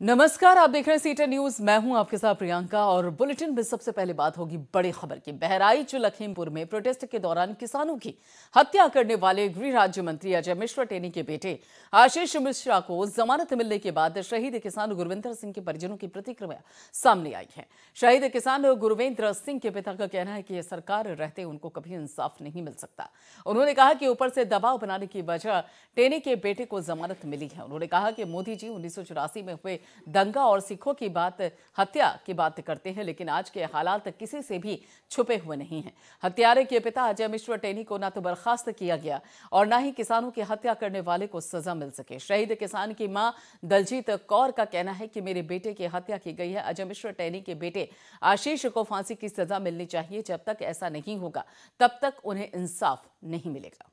नमस्कार, आप देख रहे हैं सीटी न्यूज। मैं हूं आपके साथ प्रियंका और बुलेटिन में सबसे पहले बात होगी बड़ी खबर की। बहराइच लखीमपुर में प्रोटेस्ट के दौरान किसानों की हत्या करने वाले गृह राज्य मंत्री अजय मिश्रा टेनी के बेटे आशीष मिश्रा को जमानत मिलने के बाद शहीद किसान गुरविंदर सिंह के परिजनों की प्रतिक्रिया सामने आई है। शहीद किसान गुरविंदर सिंह के पिता का कहना है कि सरकार रहते उनको कभी इंसाफ नहीं मिल सकता। उन्होंने कहा कि ऊपर से दबाव बनाने की वजह टेनी के बेटे को जमानत मिली है। उन्होंने कहा कि मोदी जी 1984 में हुए दंगा और सिखों की बात, हत्या की बात करते हैं, लेकिन आज के हालात किसी से भी छुपे हुए नहीं हैं। हत्यारे के पिता अजय मिश्रा टेनी को न तो बर्खास्त किया गया और न ही किसानों की हत्या करने वाले को सजा मिल सके। शहीद किसान की मां दलजीत कौर का कहना है कि मेरे बेटे की हत्या की गई है। अजय मिश्रा टेनी के बेटे आशीष को फांसी की सजा मिलनी चाहिए। जब तक ऐसा नहीं होगा तब तक उन्हें इंसाफ नहीं मिलेगा।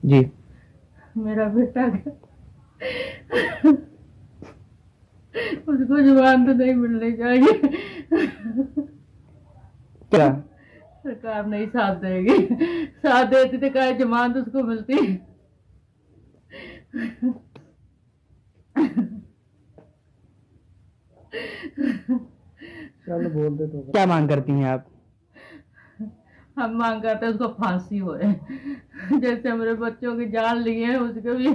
जी, मेरा बेटा उसको जुबान तो नहीं मिलनी चाहिए। क्या सरकार नहीं साथ देगी, साथ देती तो क्या जमानत उसको मिलती। चलो बोल दे तो। क्या मांग करती हैं आप? हम मांग करते हैं उसको फांसी होए। जैसे हमारे बच्चों की जान लिए हैं, उसको भी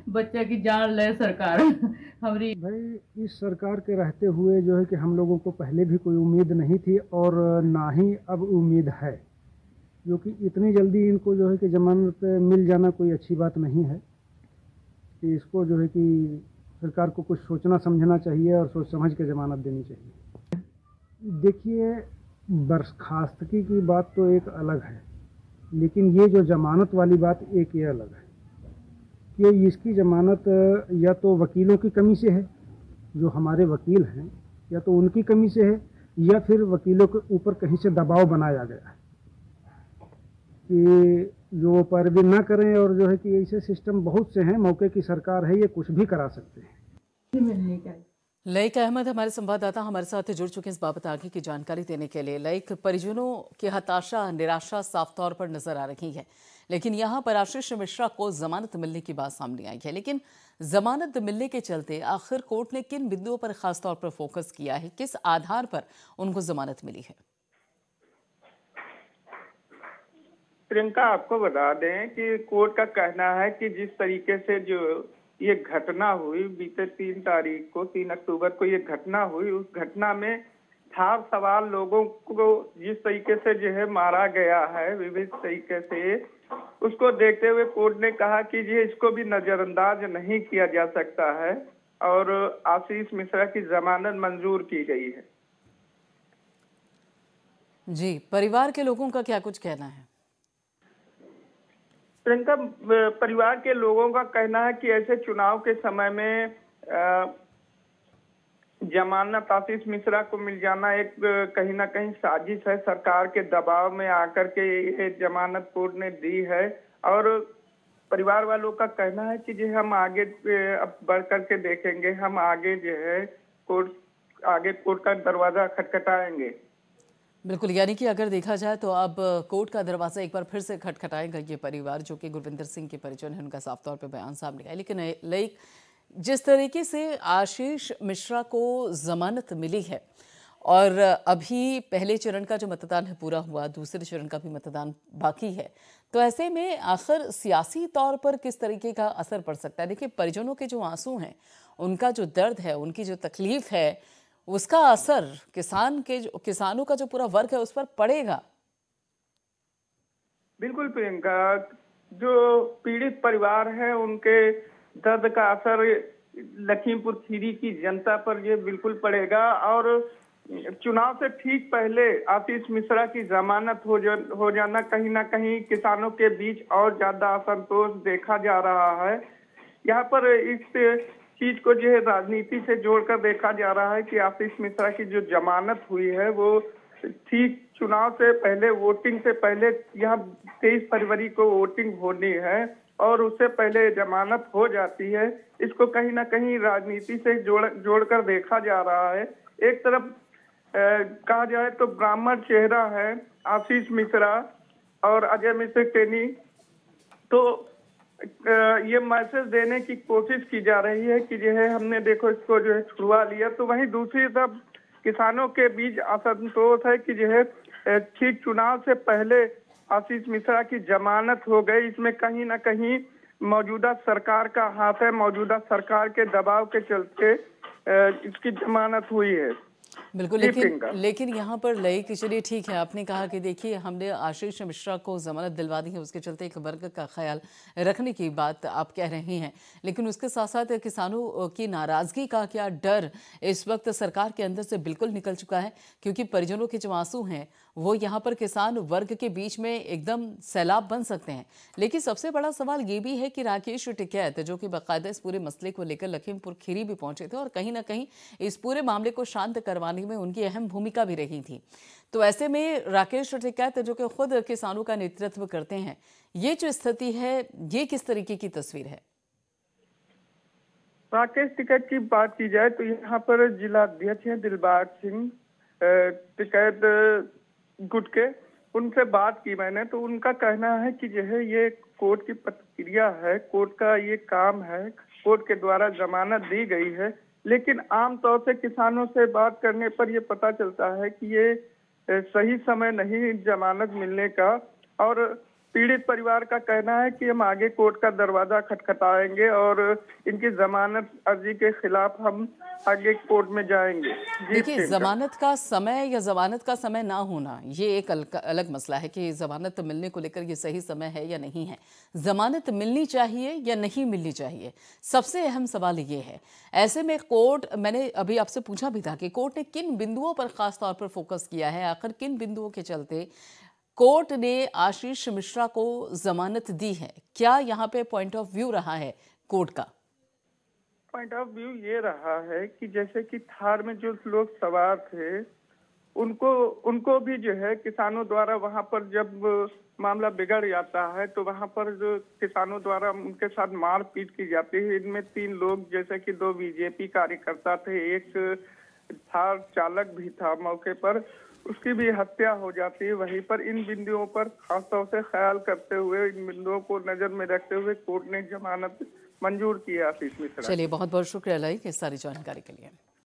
बच्चे की जान ले सरकार। हमारी भाई इस सरकार के रहते हुए जो है कि हम लोगों को पहले भी कोई उम्मीद नहीं थी और ना ही अब उम्मीद है, जो कि इतनी जल्दी इनको जो है कि जमानत मिल जाना कोई अच्छी बात नहीं है। कि इसको जो है कि सरकार को कुछ सोचना समझना चाहिए और सोच समझ के जमानत देनी चाहिए। देखिए, बर्खास्तगी की बात तो एक अलग है, लेकिन ये जो जमानत वाली बात एक ये अलग है कि इसकी जमानत या तो वकीलों की कमी से है, जो हमारे वकील हैं, या तो उनकी कमी से है, या फिर वकीलों के ऊपर कहीं से दबाव बनाया गया है कि जो पैरवी ना करें। और जो है कि ऐसे सिस्टम बहुत से हैं, मौके की सरकार है, ये कुछ भी करा सकते हैं। मिलनी चाहिए। लईक अहमद हमारे संवाददाता हमारे साथ जुड़ चुके हैं इस बाबत आगे की जानकारी देने के लिए। लईक, परिजनों की हताशा, निराशा साफ तौर पर नजर आ रही है, लेकिन यहाँ पर आशीष मिश्रा को जमानत मिलने की बात सामने आई है। लेकिन जमानत मिलने के चलते आखिर कोर्ट ने किन बिंदुओं पर खासतौर पर फोकस किया है, किस आधार पर उनको जमानत मिली है? प्रियंका, आपको बता दें कि कोर्ट का कहना है कि जिस तरीके से जो ये घटना हुई बीते 3 अक्टूबर को ये घटना हुई, उस घटना में थार सवार लोगों को जिस तरीके से जो है मारा गया है विविध तरीके से, उसको देखते हुए कोर्ट ने कहा कि ये इसको भी नजरअंदाज नहीं किया जा सकता है और आशीष मिश्रा की जमानत मंजूर की गई है। जी, परिवार के लोगों का क्या कुछ कहना है? प्रियंका, परिवार के लोगों का कहना है कि ऐसे चुनाव के समय में जमानत आशीष मिश्रा को मिल जाना एक कहीं ना कहीं साजिश है। सरकार के दबाव में आकर के ये जमानत कोर्ट ने दी है और परिवार वालों का कहना है कि जो हम आगे अब बढ़ करके देखेंगे, हम आगे जो है कोर्ट का दरवाजा खटखटाएंगे। बिल्कुल, यानी कि अगर देखा जाए तो अब कोर्ट का दरवाजा एक बार फिर से खटखटाएगा ये परिवार, जो कि गुरविंदर सिंह के परिजन हैं। उनका साफ तौर पे बयान सामने आया। लेकिन लाइक जिस तरीके से आशीष मिश्रा को जमानत मिली है और अभी पहले चरण का जो मतदान है पूरा हुआ, दूसरे चरण का भी मतदान बाकी है, तो ऐसे में आखिर सियासी तौर पर किस तरीके का असर पड़ सकता है? देखिए, परिजनों के जो आंसू हैं, उनका जो दर्द है, उनकी जो तकलीफ है, उसका असर किसानों का जो पूरा वर्ग है उस पर पड़ेगा। बिल्कुल प्रियंका, जो पीड़ित परिवार है उनके दर्द का असर लखीमपुर खीरी की जनता पर ये बिल्कुल पड़ेगा और चुनाव से ठीक पहले आशीष मिश्रा की जमानत हो जाना कहीं ना कहीं किसानों के बीच और ज्यादा असंतोष देखा जा रहा है। यहाँ पर इस चीज को जो है राजनीति से जोड़कर देखा जा रहा है कि आशीष मिश्रा की जो जमानत हुई है वो ठीक चुनाव से पहले, वोटिंग से पहले, यहाँ 23 फरवरी को वोटिंग होनी है और उससे पहले जमानत हो जाती है। इसको कहीं ना कहीं राजनीति से जोड़कर देखा जा रहा है। एक तरफ कहा जाए तो ब्राह्मण चेहरा है आशीष मिश्रा और अजय मिश्रा टेनी, तो ये मैसेज देने की कोशिश की जा रही है कि जो है हमने देखो इसको जो है छुड़वा लिया, तो वहीं दूसरी तरफ किसानों के बीच असंतोष है कि जो है ठीक चुनाव से पहले आशीष मिश्रा की जमानत हो गई। इसमें कहीं ना कहीं मौजूदा सरकार का हाथ है, मौजूदा सरकार के दबाव के चलते इसकी जमानत हुई है। बिल्कुल, लेकिन यहाँ पर लय कि चलिए ठीक है, आपने कहा कि देखिए हमने आशीष मिश्रा को जमानत दिलवा दी है, उसके चलते एक वर्ग का ख्याल रखने की बात आप कह रहे हैं, लेकिन उसके साथ साथ किसानों की नाराजगी का क्या डर इस वक्त सरकार के अंदर से बिल्कुल निकल चुका है, क्योंकि परिजनों के जो आंसू हैं वो यहाँ पर किसान वर्ग के बीच में एकदम सैलाब बन सकते हैं। लेकिन सबसे बड़ा सवाल ये भी है कि राकेश टिकैत जो कि बाकायदा इस पूरे मसले को लेकर लखीमपुर खीरी भी पहुंचे थे और कहीं ना कहीं इस पूरे मामले को शांत करवाने में उनकी अहम भूमिका भी रही थी। तो ऐसे में राकेश टिकैत जो कि खुद किसानों का नेतृत्व करते हैं, ये जो स्थिति है ये किस तरीके की तस्वीर है? राकेश टिकैत की बात की जाए तो यहाँ पर जिला अध्यक्ष हैं दिलबाग सिंह टिकैत गुट के, उनसे बात की मैंने, तो उनका कहना है कि जो है ये कोर्ट की प्रक्रिया है, कोर्ट का ये काम है, कोर्ट के द्वारा जमानत दी गई है, लेकिन आमतौर से किसानों से बात करने पर ये पता चलता है कि ये सही समय नहीं जमानत मिलने का, और पीड़ित परिवार का कहना है कि हम आगे कोर्ट का दरवाजा खटखटाएंगे और इनकी जमानत अर्जी के खिलाफ हम आगे कोर्ट में जाएंगे। देखिए, जमानत का समय या जमानत का समय ना होना ये एक अलग मसला है कि जमानत मिलने को लेकर ये सही समय है या नहीं है। जमानत मिलनी चाहिए या नहीं मिलनी चाहिए, सबसे अहम सवाल ये है। ऐसे में कोर्ट, मैंने अभी आपसे पूछा भी था कि कोर्ट ने किन बिंदुओं पर खास तौर पर फोकस किया है, आखिर किन बिंदुओं के चलते कोर्ट ने आशीष मिश्रा को जमानत दी है? क्या यहाँ पे पॉइंट ऑफ व्यू रहा है कोर्ट का? पॉइंट ऑफ व्यू ये रहा है कि जैसे कि थार में जो लोग सवार थे उनको भी जो है किसानों द्वारा वहां पर जब मामला बिगड़ जाता है तो वहां पर जो किसानों द्वारा उनके साथ मारपीट की जाती है। इनमें 3 लोग, जैसे कि 2 बीजेपी कार्यकर्ता थे, एक थार चालक भी था मौके पर, उसकी भी हत्या हो जाती है वहीं पर। इन बिंदुओं पर खासतौर से ख्याल करते हुए, इन बिंदुओं को नजर में रखते हुए कोर्ट ने जमानत मंजूर किया आशीष मिश्रा। चलिए, बहुत बहुत शुक्रिया लाई इस सारी जानकारी के लिए।